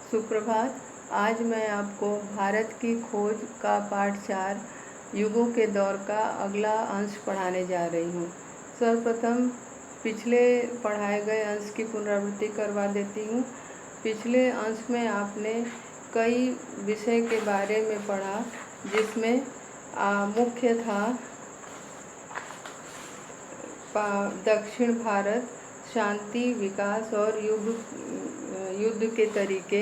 सुप्रभात। आज मैं आपको भारत की खोज का पाठ 4 युगों के दौर का अगला अंश पढ़ाने जा रही हूँ। सर्वप्रथम पिछले पढ़ाए गए अंश की पुनरावृत्ति करवा देती हूँ। पिछले अंश में आपने कई विषय के बारे में पढ़ा, जिसमें मुख्य था दक्षिण भारत, शांति, विकास और युद्ध के तरीके।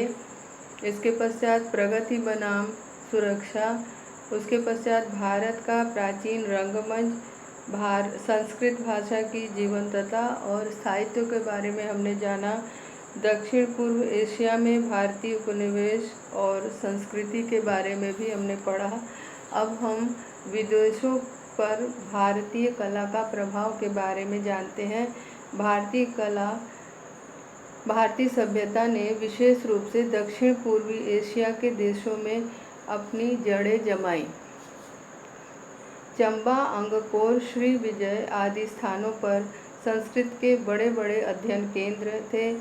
इसके पश्चात प्रगति बनाम सुरक्षा। उसके पश्चात भारत का प्राचीन रंगमंच, संस्कृत भाषा की जीवंतता और साहित्य के बारे में हमने जाना। दक्षिण पूर्व एशिया में भारतीय उपनिवेश और संस्कृति के बारे में भी हमने पढ़ा। अब हम विदेशों पर भारतीय कला का प्रभाव के बारे में जानते हैं। भारतीय सभ्यता ने विशेष रूप से दक्षिण पूर्वी एशिया के देशों में अपनी जड़ें जमाई। चंबा, अंगकोर, श्री विजय आदि स्थानों पर संस्कृत के बड़े बड़े अध्ययन केंद्र थे।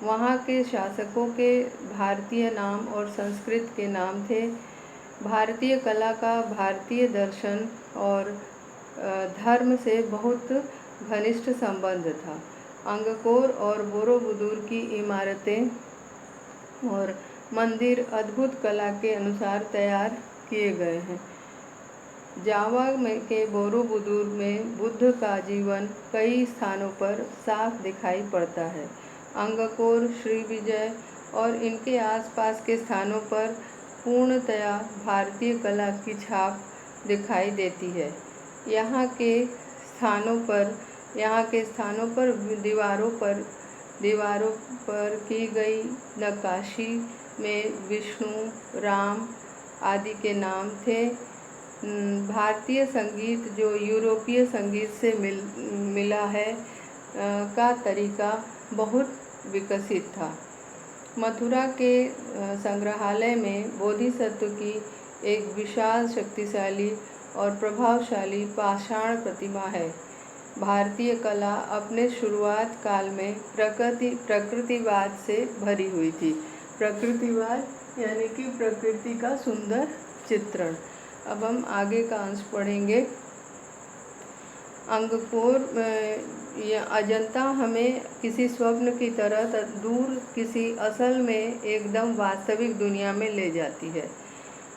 वहाँ के शासकों के भारतीय नाम और संस्कृत के नाम थे। भारतीय कला का भारतीय दर्शन और धर्म से बहुत घनिष्ठ संबंध था। अंगकोर और बोरोबुदुर की इमारतें और मंदिर अद्भुत कला के अनुसार तैयार किए गए हैं। जावा के बोरोबुदुर में बुद्ध का जीवन कई स्थानों पर साफ दिखाई पड़ता है। अंगकोर, श्रीविजय और इनके आसपास के स्थानों पर पूर्णतया भारतीय कला की छाप दिखाई देती है। यहाँ के स्थानों पर दीवारों पर की गई नक्काशी में विष्णु, राम आदि के नाम थे। भारतीय संगीत, जो यूरोपीय संगीत से मिला है, का तरीका बहुत विकसित था। मथुरा के संग्रहालय में बोधिसत्व की एक विशाल, शक्तिशाली और प्रभावशाली पाषाण प्रतिमा है। भारतीय कला अपने शुरुआत काल में प्रकृतिवाद से भरी हुई थी। प्रकृतिवाद यानी कि प्रकृति का सुंदर चित्रण। अब हम आगे का अंश पढ़ेंगे। अंगकोर या अजंता हमें किसी स्वप्न की तरह दूर, किसी असल में एकदम वास्तविक दुनिया में ले जाती है।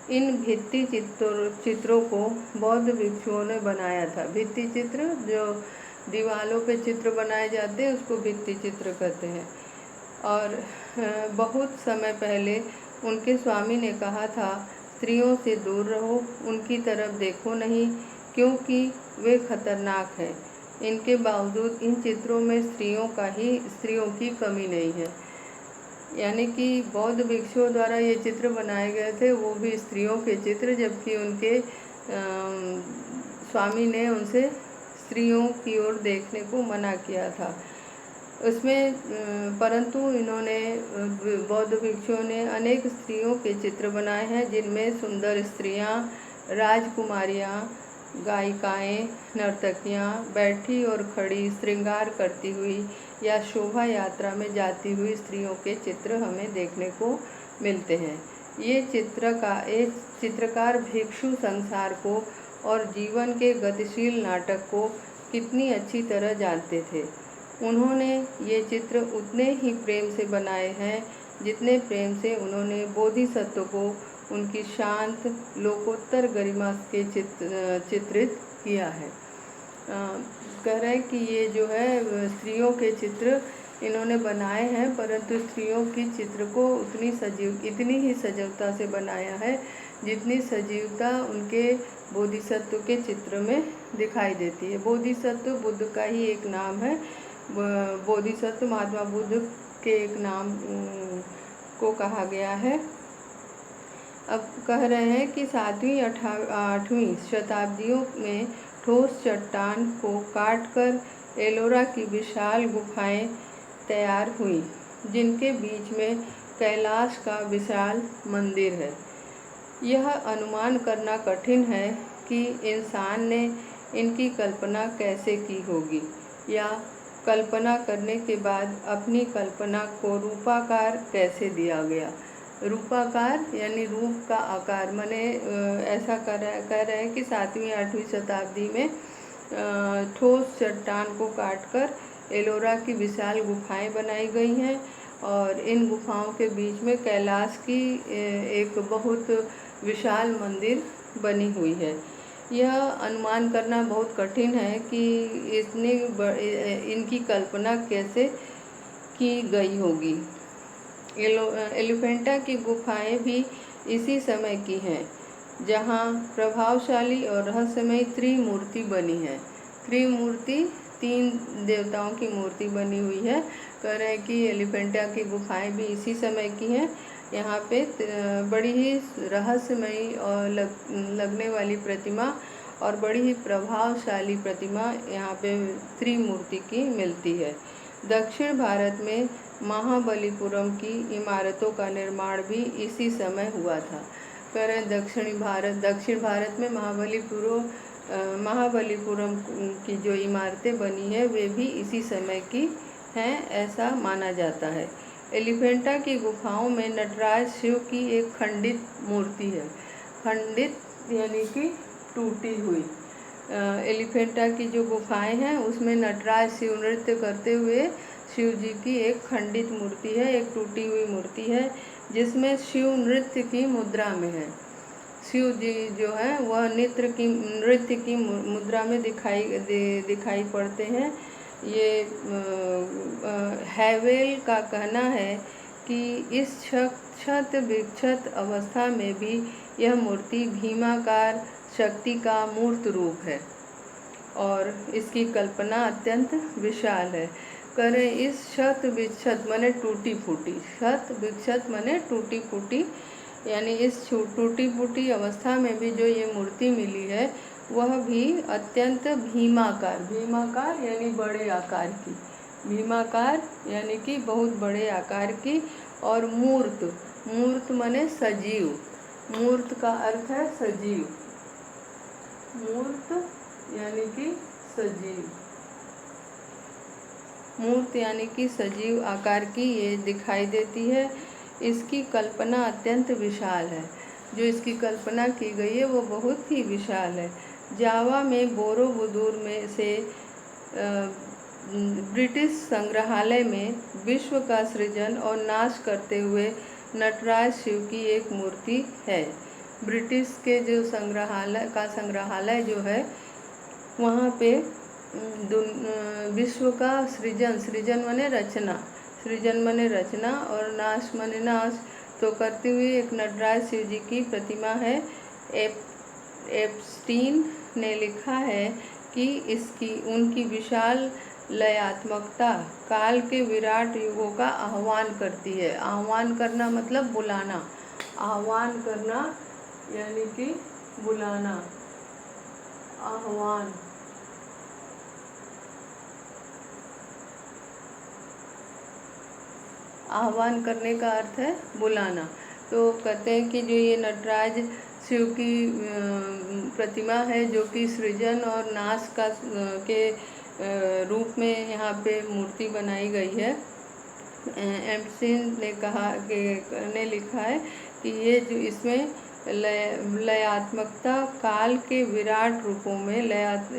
इन भित्ति चित्रों को बौद्ध भिक्षुओं ने बनाया था। भित्ति चित्र, जो दीवालों पे चित्र बनाए जाते हैं, उसको भित्ति चित्र कहते हैं। और बहुत समय पहले उनके स्वामी ने कहा था, स्त्रियों से दूर रहो, उनकी तरफ देखो नहीं, क्योंकि वे खतरनाक हैं। इनके बावजूद इन चित्रों में स्त्रियों की कमी नहीं है। यानी कि बौद्ध भिक्षुओं द्वारा ये चित्र बनाए गए थे, वो भी स्त्रियों के चित्र, जबकि उनके स्वामी ने उनसे स्त्रियों की ओर देखने को मना किया था। उसमें परंतु बौद्ध भिक्षुओं ने अनेक स्त्रियों के चित्र बनाए हैं, जिनमें सुंदर स्त्रियां, राजकुमारियां, गायिकाएं, नर्तकियां, बैठी और खड़ी, श्रृंगार करती हुई या शोभा यात्रा में जाती हुई स्त्रियों के चित्र हमें देखने को मिलते हैं। ये चित्रकार भिक्षु संसार को और जीवन के गतिशील नाटक को कितनी अच्छी तरह जानते थे। उन्होंने ये चित्र उतने ही प्रेम से बनाए हैं जितने प्रेम से उन्होंने बोधिसत्व को उनकी शांत, लोकोत्तर गरिमा के चित्रित किया है। कह रहे हैं कि ये जो है स्त्रियों के चित्र इन्होंने बनाए हैं, परंतु स्त्रियों की चित्र को इतनी ही सजीवता से बनाया है जितनी सजीवता उनके बोधिसत्व के चित्र में दिखाई देती है। बोधिसत्व बुद्ध का ही एक नाम है। बोधिसत्व महात्मा बुद्ध के एक नाम को कहा गया है। अब कह रहे हैं कि 7वीं 8वीं शताब्दियों में ठोस चट्टान को काटकर एलोरा की विशाल गुफाएं तैयार हुई, जिनके बीच में कैलाश का विशाल मंदिर है। यह अनुमान करना कठिन है कि इंसान ने इनकी कल्पना कैसे की होगी, या कल्पना करने के बाद अपनी कल्पना को रूपाकार कैसे दिया गया। रूपाकार यानी रूप का आकार, माने ऐसा कह रहे हैं कि 7वीं-8वीं शताब्दी में ठोस चट्टान को काटकर एलोरा की विशाल गुफाएं बनाई गई हैं और इन गुफाओं के बीच में कैलाश की एक बहुत विशाल मंदिर बनी हुई है। यह अनुमान करना बहुत कठिन है कि इनकी कल्पना कैसे की गई होगी। एलिफेंटा की गुफाएं भी इसी समय की हैं, जहां प्रभावशाली और रहस्यमयी त्रिमूर्ति बनी है। त्रिमूर्ति 3 देवताओं की मूर्ति बनी हुई है। कह रहे हैं कि एलिफेंटा की गुफाएं भी इसी समय की हैं। यहाँ पे बड़ी ही रहस्यमयी और लगने वाली प्रतिमा और बड़ी ही प्रभावशाली प्रतिमा यहाँ पे त्रिमूर्ति की मिलती है। दक्षिण भारत में महाबलीपुरम की इमारतों का निर्माण भी इसी समय हुआ था। कह रहे हैं दक्षिण भारत में महाबलीपुरम की जो इमारतें बनी है वे भी इसी समय की हैं, ऐसा माना जाता है। एलिफेंटा की गुफाओं में नटराज शिव की एक खंडित मूर्ति है। खंडित यानी कि टूटी हुई। एलिफेंटा की जो गुफाएं हैं उसमें नटराज शिव नृत्य करते हुए शिव जी की एक खंडित मूर्ति है, एक टूटी हुई मूर्ति है, जिसमें शिव नृत्य की मुद्रा में है। शिव जी जो है वह नृत्य की मुद्रा में दिखाई पड़ते हैं। ये हैवेल का कहना है कि इस क्षत विक्षत अवस्था में भी यह मूर्ति भीमाकार शक्ति का मूर्त रूप है और इसकी कल्पना अत्यंत विशाल है। करें इस क्षत विक्षत माने टूटी फूटी, क्षत विक्षत माने टूटी फूटी, यानी इस टूटी फूटी अवस्था में भी जो ये मूर्ति मिली है वह भी अत्यंत भीमाकार यानी बड़े आकार की, भीमाकार यानी कि बहुत बड़े आकार की, और मूर्त माने सजीव, मूर्त का अर्थ है सजीव, मूर्त यानी कि सजीव, मूर्त यानी कि सजीव आकार की ये दिखाई देती है। इसकी कल्पना अत्यंत विशाल है, जो इसकी कल्पना की गई है वो बहुत ही विशाल है। जावा में बोरोबुदुर में से ब्रिटिश संग्रहालय में विश्व का सृजन और नाश करते हुए नटराज शिव की एक मूर्ति है। ब्रिटिश के जो संग्रहालय जो है वहाँ पे विश्व का सृजन माने रचना और नाश माने नाश तो करते हुए एक नटराज शिव जी की प्रतिमा है। एप्स्टीन ने लिखा है कि उनकी विशाल लयात्मकता काल के विराट युगों का आह्वान करती है। आह्वान करना मतलब बुलाना, आह्वान करना यानी कि बुलाना, आह्वान करने का अर्थ है बुलाना। तो कहते हैं कि जो ये नटराज शिव की प्रतिमा है जो कि सृजन और नाश के रूप में यहाँ पे मूर्ति बनाई गई है। एप्स्टीन ने लिखा है कि ये जो इसमें लयात्मकता काल के विराट रूपों में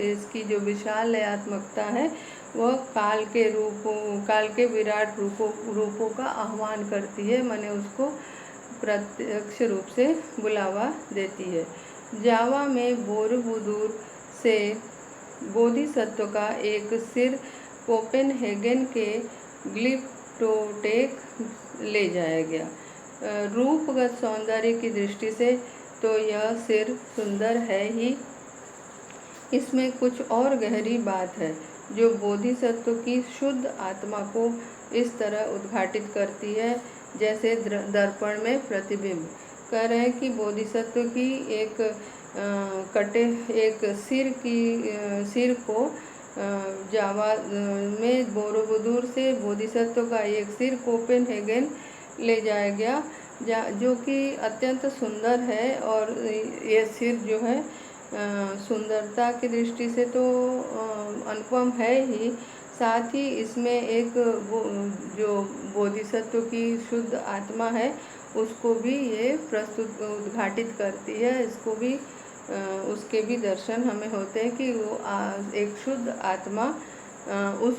इसकी जो विशाल लयात्मकता है वह काल के विराट रूपों का आह्वान करती है, माने उसको प्रत्यक्ष रूप से बुलावा देती है। जावा में बोरोबुदुर से बोधिसत्व का एक सिर कोपेनहेगन के ग्लिप्टोटेक ले जाया गया। रूपगत सौंदर्य की दृष्टि से तो यह सिर सुंदर है ही, इसमें कुछ और गहरी बात है जो बोधिसत्व की शुद्ध आत्मा को इस तरह उद्घाटित करती है जैसे दर्पण में प्रतिबिंब। कह रहे हैं कि बोधिसत्व की एक सिर को जावा में बोरोबुदुर से बोधिसत्व का एक सिर कोपेनहेगन ले जाया गया, जो कि अत्यंत सुंदर है। और ये सिर जो है सुंदरता की दृष्टि से तो अनुपम है ही, साथ ही इसमें एक जो बोधिसत्व की शुद्ध आत्मा है उसको भी ये प्रस्तुत उद्घाटित करती है। इसको भी उसके भी दर्शन हमें होते हैं कि वो एक शुद्ध आत्मा उस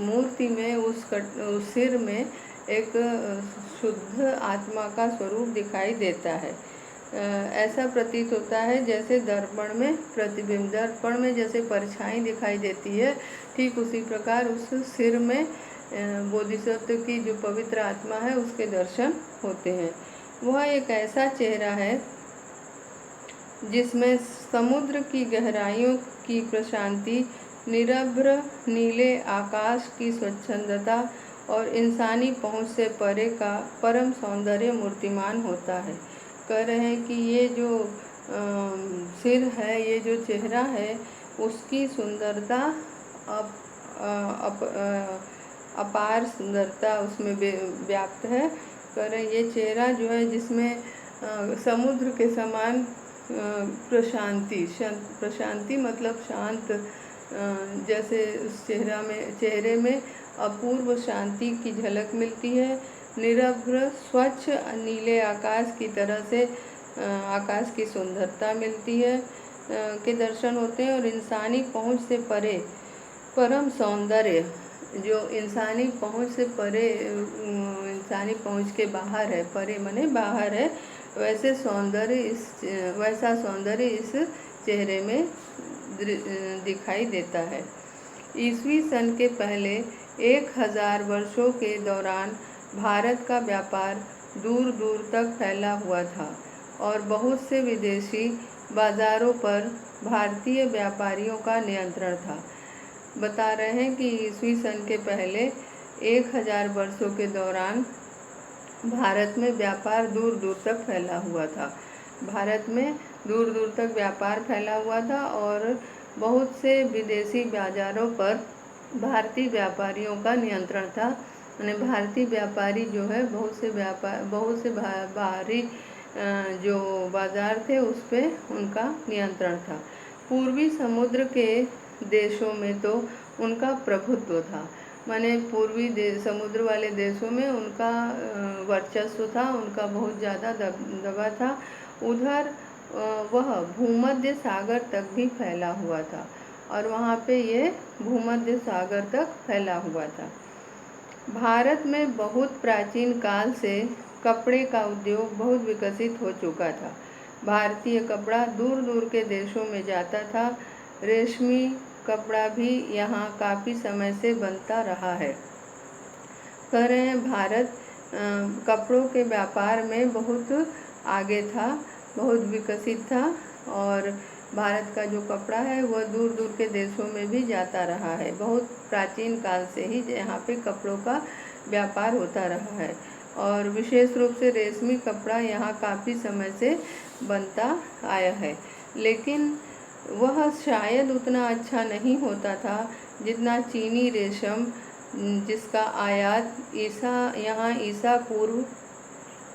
मूर्ति में, उस सिर में एक शुद्ध आत्मा का स्वरूप दिखाई देता है। ऐसा प्रतीत होता है जैसे दर्पण में प्रतिबिंब, दर्पण में जैसे परछाई दिखाई देती है, ठीक उसी प्रकार उस सिर में बोधिसत्व की जो पवित्र आत्मा है उसके दर्शन होते हैं। वह एक ऐसा चेहरा है जिसमें समुद्र की गहराइयों की प्रशांति, निरभ्र नीले आकाश की स्वच्छंदता और इंसानी पहुंच से परे का परम सौंदर्य मूर्तिमान होता है। कह रहे हैं कि ये जो सिर है, ये जो चेहरा है, उसकी सुंदरता अपार सुंदरता उसमें व्याप्त है। कह रहे ये चेहरा जो है जिसमें समुद्र के समान प्रशांति मतलब शांत, जैसे उस चेहरे में अपूर्व शांति की झलक मिलती है। निरभ्र स्वच्छ नीले आकाश की तरह से आकाश की सुंदरता मिलती है के दर्शन होते हैं। और इंसानी पहुंच से परे परम सौंदर्य, जो इंसानी पहुंच से परे, इंसानी पहुंच के बाहर है, परे माने बाहर है, वैसा सौंदर्य इस चेहरे में दिखाई देता है। ईसवी सन के पहले 1000 वर्षों के दौरान भारत का व्यापार दूर दूर तक फैला हुआ था और बहुत से विदेशी बाजारों पर भारतीय व्यापारियों का नियंत्रण था। बता रहे हैं कि ईसवी सन के पहले 1000 वर्षों के दौरान भारत में व्यापार दूर दूर तक फैला हुआ था। भारत में दूर दूर तक व्यापार फैला हुआ था और बहुत से विदेशी बाजारों पर भारतीय व्यापारियों का नियंत्रण था। यानी भारतीय व्यापारी जो है बहुत से बाहरी जो बाजार थे उस पे उनका नियंत्रण था। पूर्वी समुद्र के देशों में तो उनका प्रभुत्व था, माने पूर्वी समुद्र वाले देशों में उनका वर्चस्व था, उनका बहुत ज़्यादा दबा था। उधर वह भूमध्य सागर तक भी फैला हुआ था और वहाँ पे ये भूमध्य सागर तक फैला हुआ था। भारत में बहुत प्राचीन काल से कपड़े का उद्योग बहुत विकसित हो चुका था। भारतीय कपड़ा दूर दूर के देशों में जाता था। रेशमी कपड़ा भी यहाँ काफ़ी समय से बनता रहा है। कह रहे हैं भारत कपड़ों के व्यापार में बहुत आगे था, बहुत विकसित था और भारत का जो कपड़ा है वह दूर दूर के देशों में भी जाता रहा है। बहुत प्राचीन काल से ही यहाँ पे कपड़ों का व्यापार होता रहा है और विशेष रूप से रेशमी कपड़ा यहाँ काफ़ी समय से बनता आया है, लेकिन वह शायद उतना अच्छा नहीं होता था जितना चीनी रेशम, जिसका आयात ईसा पूर्व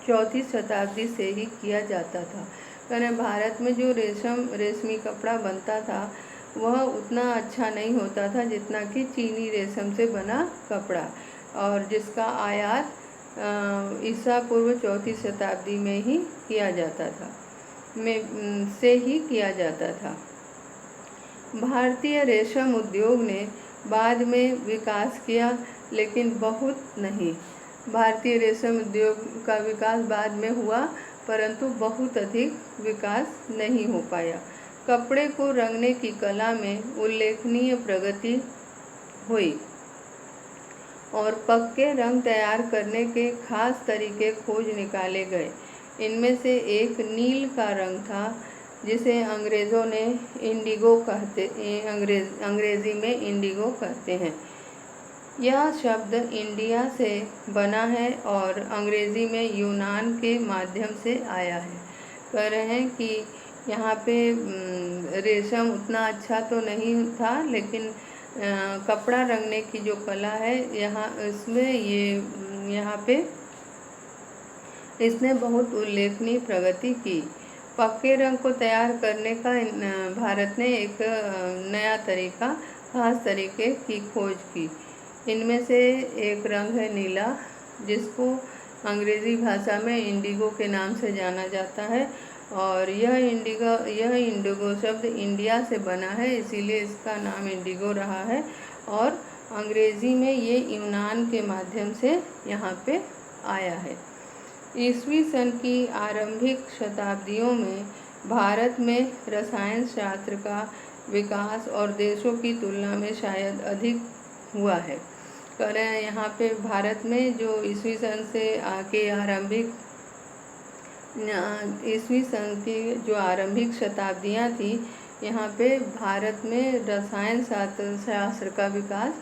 4वीं शताब्दी से ही किया जाता था। यानी भारत में जो रेशमी कपड़ा बनता था वह उतना अच्छा नहीं होता था जितना कि चीनी रेशम से बना कपड़ा, और जिसका आयात ईसा पूर्व 4वीं शताब्दी में ही किया जाता था किया जाता था। भारतीय रेशम उद्योग ने बाद में विकास किया, लेकिन बहुत नहीं। भारतीय रेशम उद्योग का विकास बाद में हुआ, परंतु बहुत अधिक विकास नहीं हो पाया। कपड़े को रंगने की कला में उल्लेखनीय प्रगति हुई और पक्के रंग तैयार करने के खास तरीके खोज निकाले गए। इनमें से एक नील का रंग था, जिसे अंग्रेज़ों ने अंग्रेज़ी में इंडिगो कहते हैं। यह शब्द इंडिया से बना है और अंग्रेज़ी में यूनान के माध्यम से आया है। कह रहे हैं कि यहाँ पे रेशम उतना अच्छा तो नहीं था, लेकिन कपड़ा रंगने की जो कला है यहाँ पे इसने बहुत उल्लेखनीय प्रगति की। पक्के रंग को तैयार करने का भारत ने एक नया तरीका, खास तरीके की खोज की। इनमें से एक रंग है नीला, जिसको अंग्रेज़ी भाषा में इंडिगो के नाम से जाना जाता है। और यह इंडिगो शब्द इंडिया से बना है, इसीलिए इसका नाम इंडिगो रहा है। और अंग्रेज़ी में ये यूनान के माध्यम से यहाँ पे आया है। ईस्वी सन की आरंभिक शताब्दियों में भारत में रसायन शास्त्र का विकास और देशों की तुलना में शायद अधिक हुआ है। कह रहे हैं यहाँ पे भारत में जो ईस्वी सन की जो आरंभिक शताब्दियाँ थी, यहाँ पे भारत में रसायन शास्त्र का विकास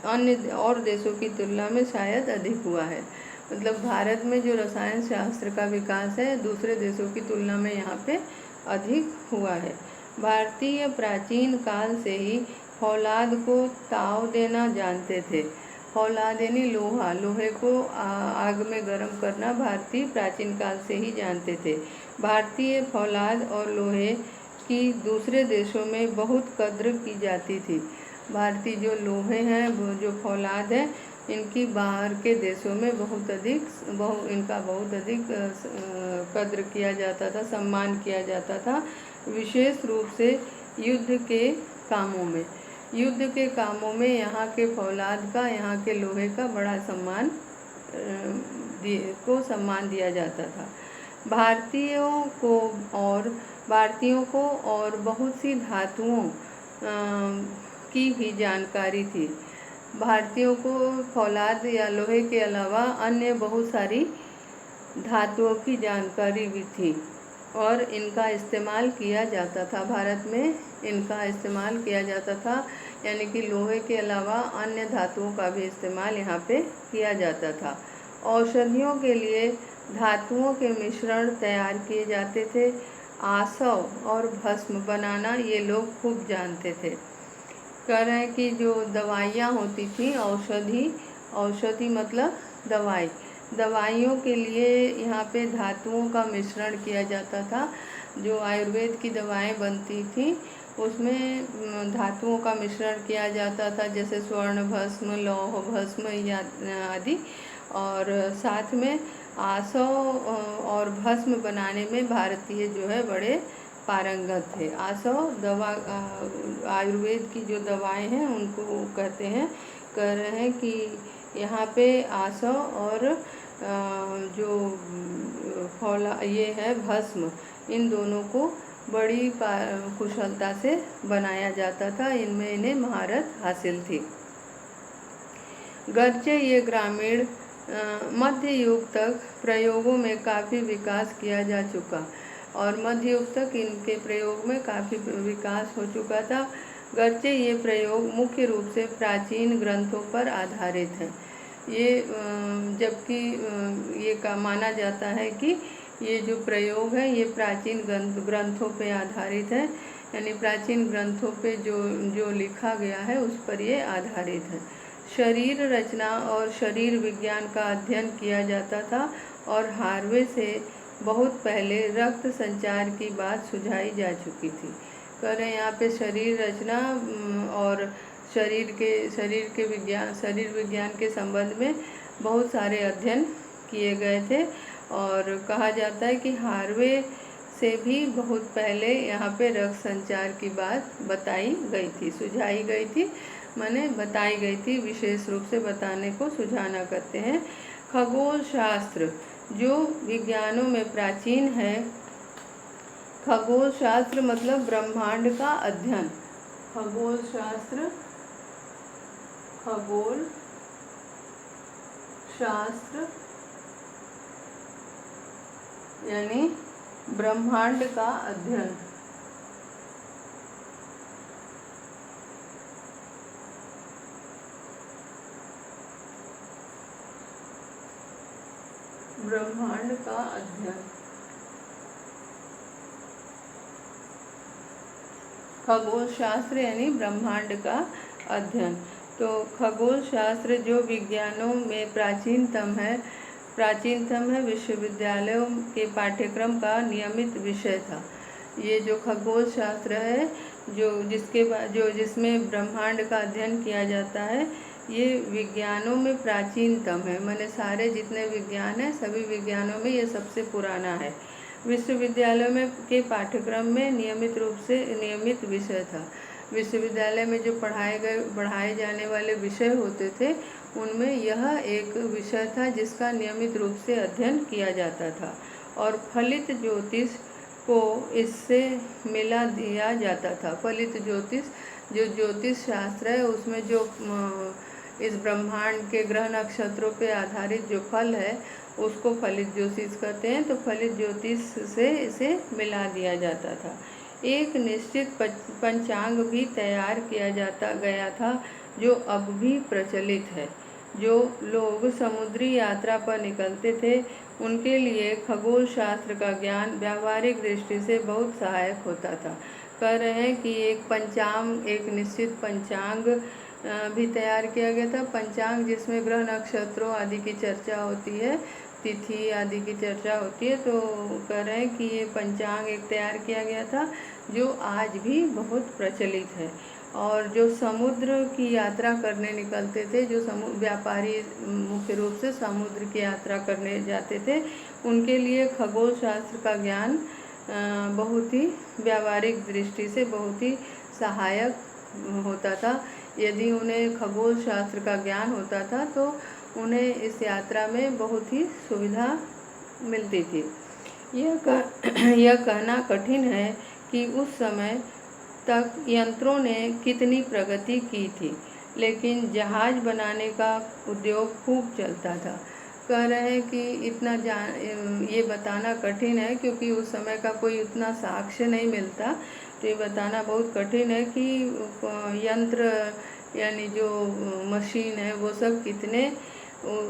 अन्य और देशों की तुलना में शायद अधिक हुआ है। मतलब भारत में जो रसायन शास्त्र का विकास है दूसरे देशों की तुलना में यहाँ पे अधिक हुआ है। भारतीय प्राचीन काल से ही फौलाद को ताव देना जानते थे। फौलाद यानी लोहे को आग में गर्म करना भारतीय प्राचीन काल से ही जानते थे। भारतीय फौलाद और लोहे की दूसरे देशों में बहुत कद्र की जाती थी। भारतीय जो लोहे हैं, वो जो फौलाद है, इनकी बाहर के देशों में इनका बहुत अधिक कद्र किया जाता था, सम्मान किया जाता था। विशेष रूप से युद्ध के कामों में यहाँ के फौलाद का, यहाँ के लोहे का बड़ा सम्मान दिया जाता था। भारतीयों को और बहुत सी धातुओं की भी जानकारी थी। भारतीयों को फौलाद या लोहे के अलावा अन्य बहुत सारी धातुओं की जानकारी भी थी और इनका इस्तेमाल किया जाता था। भारत में इनका इस्तेमाल किया जाता था, यानी कि लोहे के अलावा अन्य धातुओं का भी इस्तेमाल यहाँ पे किया जाता था। औषधियों के लिए धातुओं के मिश्रण तैयार किए जाते थे। आसव और भस्म बनाना ये लोग खूब जानते थे। कह रहे हैं कि जो दवाइयाँ होती थी, औषधि मतलब दवाइयों के लिए यहाँ पे धातुओं का मिश्रण किया जाता था। जो आयुर्वेद की दवाएं बनती थी उसमें धातुओं का मिश्रण किया जाता था, जैसे स्वर्ण भस्म, लौह भस्म आदि। और साथ में आसव और भस्म बनाने में भारतीय जो है बड़े पारंगत थे। आसव आयुर्वेद की जो दवाएं हैं उनको कहते हैं। कह रहे हैं कि यहाँ पे आसव और जो ये है भस्म, इन दोनों को बड़ी कुशलता से बनाया जाता था। इनमें इन्हें महारत हासिल थी। गर्चे ये ग्रामीण मध्य युग तक प्रयोगों में काफ़ी विकास किया जा चुका और मध्य युग तक इनके प्रयोग में काफ़ी विकास हो चुका था। गर्चे ये प्रयोग मुख्य रूप से प्राचीन ग्रंथों पर आधारित है। जबकि ये माना जाता है कि ये जो प्रयोग है ये प्राचीन ग्रंथों पे आधारित है, यानी प्राचीन ग्रंथों पे जो लिखा गया है उस पर ये आधारित है। शरीर रचना और शरीर विज्ञान का अध्ययन किया जाता था और हार्वे से बहुत पहले रक्त संचार की बात सुझाई जा चुकी थी। कह रहे हैं यहाँ पे शरीर रचना और शरीर विज्ञान के संबंध में बहुत सारे अध्ययन किए गए थे और कहा जाता है कि हार्वे से भी बहुत पहले यहाँ पे रक्त संचार की बात सुझाई गई थी, माने बताई गई थी। विशेष रूप से बताने को सुझाना करते हैं। खगोल शास्त्र जो विज्ञानों में प्राचीन है। खगोल शास्त्र मतलब ब्रह्मांड का अध्ययन। खगोल शास्त्र यानी ब्रह्मांड का अध्ययन। ब्रह्मांड का अध्ययन। खगोल शास्त्र यानी ब्रह्मांड का अध्ययन। तो खगोल शास्त्र जो विज्ञानों में प्राचीनतम है, विश्वविद्यालयों के पाठ्यक्रम का नियमित विषय था। ये जो खगोल शास्त्र है जिसमें ब्रह्मांड का अध्ययन किया जाता है, ये विज्ञानों में प्राचीनतम है, माने सारे जितने विज्ञान हैं सभी विज्ञानों में ये सबसे पुराना है। विश्वविद्यालय में के पाठ्यक्रम में नियमित विषय था। विश्वविद्यालय में जो पढ़ाए जाने वाले विषय होते थे उनमें यह एक विषय था जिसका नियमित रूप से अध्ययन किया जाता था और फलित ज्योतिष को इससे मिला दिया जाता था। फलित ज्योतिष जो ज्योतिष शास्त्र है उसमें जो इस ब्रह्मांड के ग्रह नक्षत्रों पे आधारित जो फल है उसको फलित ज्योतिष कहते हैं। तो फलित ज्योतिष से इसे मिला दिया जाता था। एक निश्चित पंचांग भी तैयार किया जाता गया था जो अब भी प्रचलित है। जो लोग समुद्री यात्रा पर निकलते थे उनके लिए खगोल शास्त्र का ज्ञान व्यावहारिक दृष्टि से बहुत सहायक होता था। कह रहे हैं कि एक निश्चित पंचांग भी तैयार किया गया था। पंचांग जिसमें ग्रह नक्षत्रों आदि की चर्चा होती है, तिथि आदि की चर्चा होती है। तो कह रहे हैं कि ये पंचांग एक तैयार किया गया था जो आज भी बहुत प्रचलित है। और जो समुद्र की यात्रा करने निकलते थे, जो व्यापारी मुख्य रूप से समुद्र की यात्रा करने जाते थे, उनके लिए खगोल शास्त्र का ज्ञान बहुत ही व्यावहारिक दृष्टि से बहुत ही सहायक होता था। यदि उन्हें खगोल शास्त्र का ज्ञान होता था तो उन्हें इस यात्रा में बहुत ही सुविधा मिलती थी। यह कहना कठिन है कि उस समय तक यंत्रों ने कितनी प्रगति की थी, लेकिन जहाज बनाने का उद्योग खूब चलता था। कह रहे हैं कि ये बताना कठिन है क्योंकि उस समय का कोई उतना साक्ष्य नहीं मिलता। तो ये बताना बहुत कठिन है कि यंत्र यानी जो मशीन है वो सब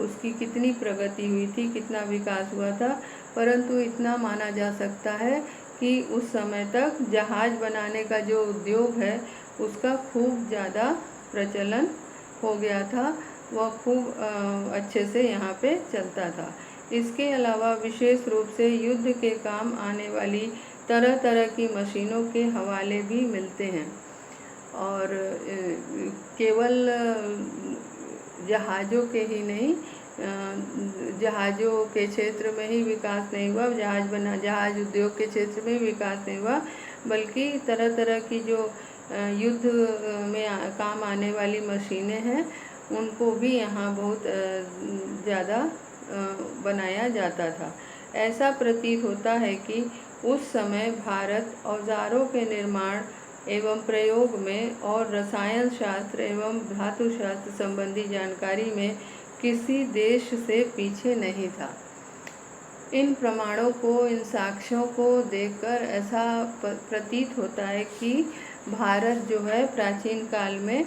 उसकी कितनी प्रगति हुई थी, कितना विकास हुआ था। परंतु इतना माना जा सकता है कि उस समय तक जहाज बनाने का जो उद्योग है उसका खूब ज़्यादा प्रचलन हो गया था, वह खूब अच्छे से यहाँ पे चलता था। इसके अलावा विशेष रूप से युद्ध के काम आने वाली तरह तरह की मशीनों के हवाले भी मिलते हैं। और केवल जहाज़ों के ही नहीं, जहाज़ों के क्षेत्र में ही विकास नहीं हुआ, जहाज उद्योग के क्षेत्र में विकास नहीं हुआ, बल्कि तरह तरह की जो युद्ध में काम आने वाली मशीनें हैं उनको भी यहाँ बहुत ज़्यादा बनाया जाता था। ऐसा प्रतीत होता है कि उस समय भारत औजारों के निर्माण एवं प्रयोग में और रसायन शास्त्र एवं धातु शास्त्र संबंधी जानकारी में किसी देश से पीछे नहीं था। इन प्रमाणों को, इन साक्ष्यों को देखकर ऐसा प्रतीत होता है कि भारत जो है प्राचीन काल में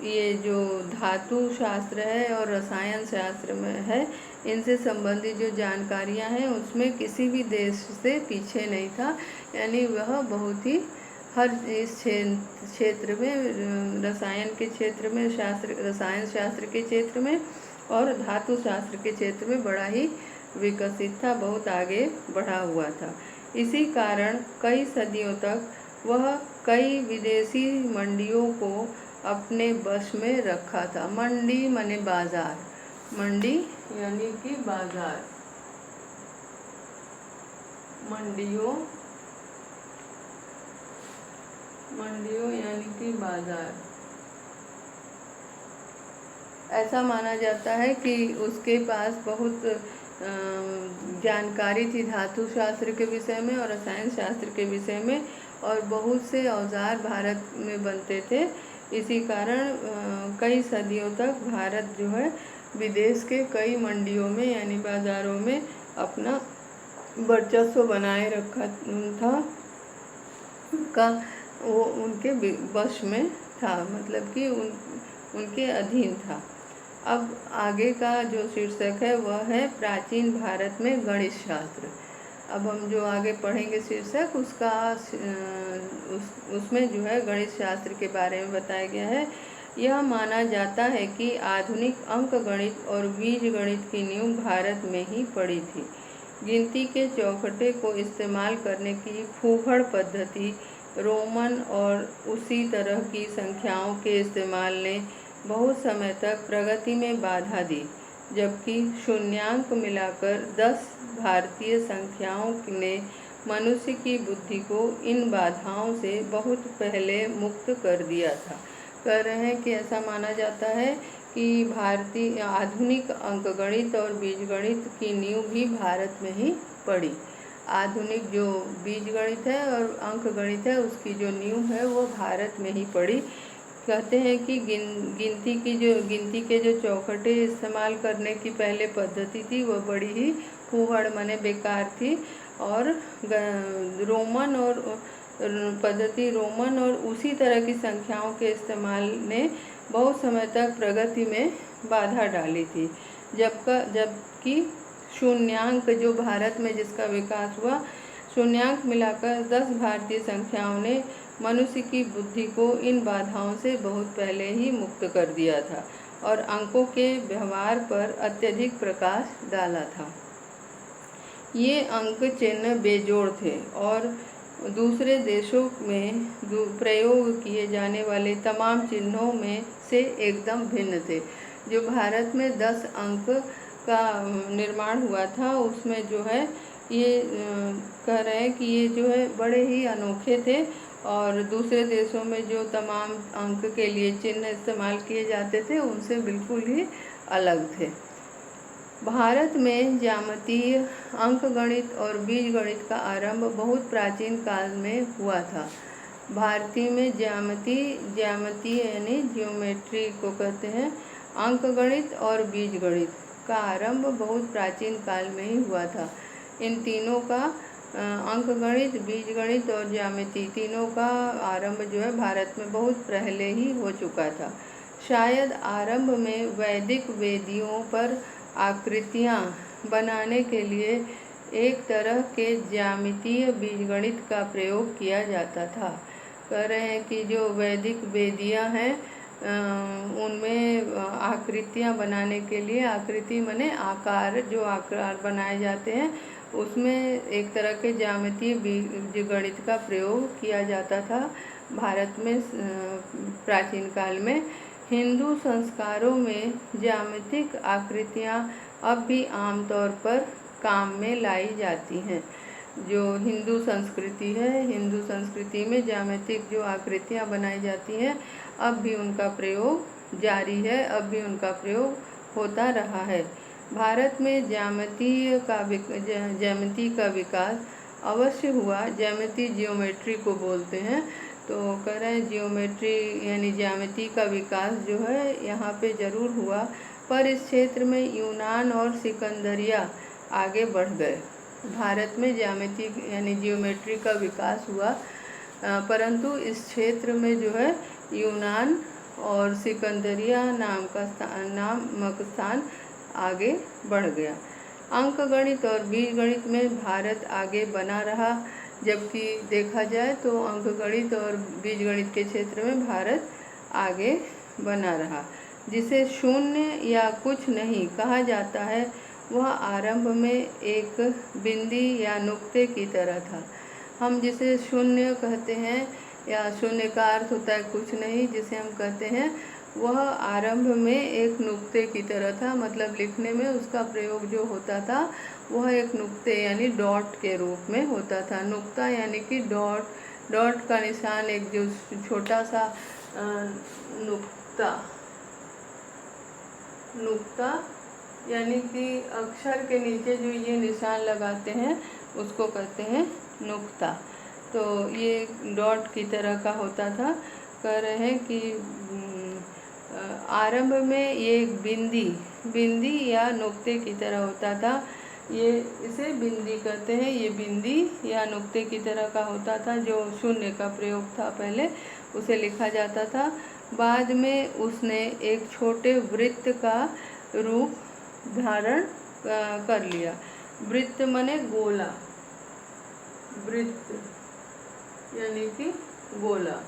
ये जो धातु शास्त्र है और रसायन शास्त्र में है, इनसे संबंधित जो जानकारियां हैं उसमें किसी भी देश से पीछे नहीं था। यानी वह बहुत ही इस क्षेत्र में, रसायन के क्षेत्र में, रसायन शास्त्र के क्षेत्र में और धातु शास्त्र के क्षेत्र में बड़ा ही विकसित था, बहुत आगे बढ़ा हुआ था। इसी कारण कई सदियों तक वह कई विदेशी मंडियों को अपने वश में रखा था। मंडी माने बाजार, मंडी यानी कि बाजार, मंडियों यानी कि बाजार। ऐसा माना जाता है कि उसके पास बहुत जानकारी थी धातु शास्त्र के विषय में और रसायन शास्त्र के विषय में, और बहुत से औजार भारत में बनते थे। इसी कारण कई सदियों तक भारत जो है विदेश के कई मंडियों में यानी बाज़ारों में अपना वर्चस्व बनाए रखा था, वो उनके वश में था, मतलब कि उनके अधीन था। अब आगे का जो शीर्षक है वह है प्राचीन भारत में गणित शास्त्र। अब हम जो आगे पढ़ेंगे शीर्षक उसमें जो है गणित शास्त्र के बारे में बताया गया है। यह माना जाता है कि आधुनिक अंक गणित और बीज गणित की नींव भारत में ही पड़ी थी। गिनती के चौखटे को इस्तेमाल करने की फूहड़ पद्धति रोमन और उसी तरह की संख्याओं के इस्तेमाल ने बहुत समय तक प्रगति में बाधा दी, जबकि शून्यांक मिलाकर 10 भारतीय संख्याओं ने मनुष्य की बुद्धि को इन बाधाओं से बहुत पहले मुक्त कर दिया था। कह रहे हैं कि ऐसा माना जाता है कि भारतीय आधुनिक अंकगणित और बीजगणित की नींव भी भारत में ही पड़ी। आधुनिक जो बीजगणित है और अंकगणित है, उसकी जो नींव है वो भारत में ही पड़ी। कहते हैं कि गिनती के जो चौखटे इस्तेमाल करने की पहले पद्धति थी, वह बड़ी ही फूहड़ माने बेकार थी, और रोमन और उसी तरह की संख्याओं के इस्तेमाल ने बहुत समय तक प्रगति में बाधा डाली थी। जबकि शून्यांक जो भारत में जिसका विकास हुआ, शून्यांक मिलाकर 10 भारतीय संख्याओं ने मनुष्य की बुद्धि को इन बाधाओं से बहुत पहले ही मुक्त कर दिया था और अंकों के व्यवहार पर अत्यधिक प्रकाश डाला था। ये अंक चिन्ह बेजोड़ थे और दूसरे देशों में प्रयोग किए जाने वाले तमाम चिन्हों में से एकदम भिन्न थे। जो भारत में 10 अंक का निर्माण हुआ था, उसमें जो है ये कह रहे हैं कि ये जो है बड़े ही अनोखे थे, और दूसरे देशों में जो तमाम अंक के लिए चिन्ह इस्तेमाल किए जाते थे, उनसे बिल्कुल ही अलग थे। भारत में ज्यामितीय अंकगणित और बीजगणित का आरंभ बहुत प्राचीन काल में हुआ था। भारतीय में ज्यामितीय यानी ज्योमेट्री को कहते हैं, अंकगणित और बीजगणित का आरंभ बहुत प्राचीन काल में ही हुआ था। इन तीनों का अंकगणित, बीजगणित और ज्यामिति तीनों का आरंभ जो है भारत में बहुत पहले ही हो चुका था। शायद आरंभ में वैदिक वेदियों पर आकृतियाँ बनाने के लिए एक तरह के ज्यामितीय बीजगणित का प्रयोग किया जाता था। कह रहे हैं कि जो वैदिक वेदियाँ हैं, उनमें आकृतियाँ बनाने के लिए, आकृति माने आकार, जो आकार बनाए जाते हैं, उसमें एक तरह के ज्यामितीय बीजगणित का प्रयोग किया जाता था भारत में प्राचीन काल में। हिंदू संस्कारों में ज्यामितिक आकृतियाँ अब भी आमतौर पर काम में लाई जाती हैं। जो हिंदू संस्कृति है, हिंदू संस्कृति में ज्यामितिक जो आकृतियाँ बनाई जाती हैं, अब भी उनका प्रयोग जारी है, अब भी उनका प्रयोग होता रहा है। भारत में ज्यामिति का विकास अवश्य हुआ। ज्यामिति जियोमेट्री को बोलते हैं। तो कह रहे हैं जियोमेट्री यानी ज्यामिति का विकास जो है यहाँ पे ज़रूर हुआ, पर इस क्षेत्र में यूनान और सिकंदरिया आगे बढ़ गए। भारत में ज्यामिति यानी जियोमेट्री का विकास हुआ, परंतु इस क्षेत्र में जो है यूनान और सिकंदरिया नामक स्थान आगे बढ़ गया। अंकगणित और बीजगणित में भारत आगे बना रहा, जबकि देखा जाए तो अंकगणित और बीजगणित के क्षेत्र में भारत आगे बना रहा। जिसे शून्य या कुछ नहीं कहा जाता है, वह आरंभ में एक बिंदी या नुक्ते की तरह था। हम जिसे शून्य कहते हैं या शून्य का अर्थ होता है कुछ नहीं, जिसे हम कहते हैं, वह आरंभ में एक नुक्ते की तरह था। मतलब लिखने में उसका प्रयोग जो होता था वह एक नुक्ते यानी डॉट के रूप में होता था। नुक्ता यानी कि डॉट का निशान, एक जो छोटा सा नुक्ता यानी कि अक्षर के नीचे जो ये निशान लगाते हैं उसको कहते हैं नुक्ता। तो ये डॉट की तरह का होता था। कह रहे हैं कि आरंभ में ये एक बिंदी या नुक्ते की तरह होता था। ये इसे बिंदी कहते हैं। ये बिंदी या नुक्ते की तरह का होता था। जो शून्य का प्रयोग था पहले, उसे लिखा जाता था। बाद में उसने एक छोटे वृत्त का रूप धारण कर लिया। वृत्त माने गोला, वृत्त यानी कि गोला,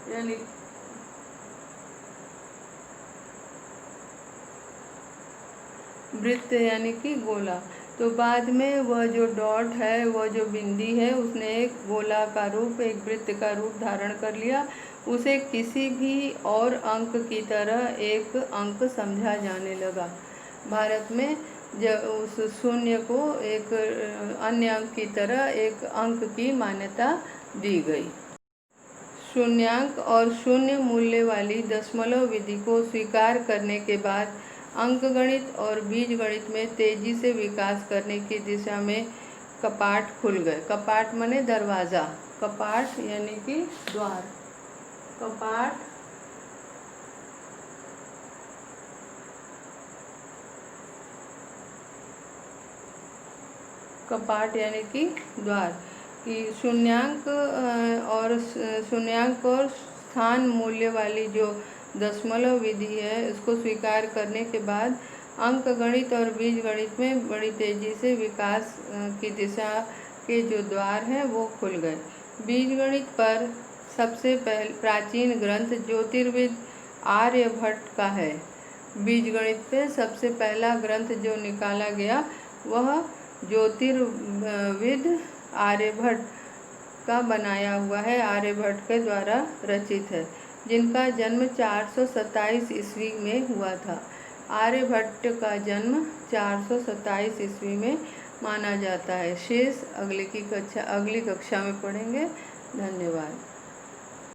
यानी वृत्त यानी कि गोला। तो बाद में वह जो डॉट है, वह जो बिंदी है, उसने एक गोला का रूप, एक वृत्त का रूप धारण कर लिया। उसे किसी भी और अंक की तरह एक अंक समझा जाने लगा। भारत में जब उस शून्य को एक अन्य अंक की तरह एक अंक की मान्यता दी गई। शून्यांक और शून्य मूल्य वाली दशमलव विधि को स्वीकार करने के बाद अंकगणित और बीजगणित में तेजी से विकास करने की दिशा में कपाट खुल गए। कपाट माने दरवाज़ा, कपाट यानी कि द्वार, कपाट कपाट यानी कि द्वार। कि शून्यांक और स्थान मूल्य वाली जो दशमलव विधि है, उसको स्वीकार करने के बाद अंकगणित और बीजगणित में बड़ी तेजी से विकास की दिशा के जो द्वार हैं वो खुल गए। बीजगणित पर सबसे प्राचीन ग्रंथ ज्योतिर्विद आर्यभट्ट का है। बीजगणित पे सबसे पहला ग्रंथ जो निकाला गया वह ज्योतिर्विद आर्यभट्ट का बनाया हुआ है, आर्यभट्ट के द्वारा रचित है, जिनका जन्म 427 ईस्वी में हुआ था। आर्यभट्ट का जन्म 427 ईस्वी में माना जाता है। शेष अगली कक्षा में पढ़ेंगे। धन्यवाद।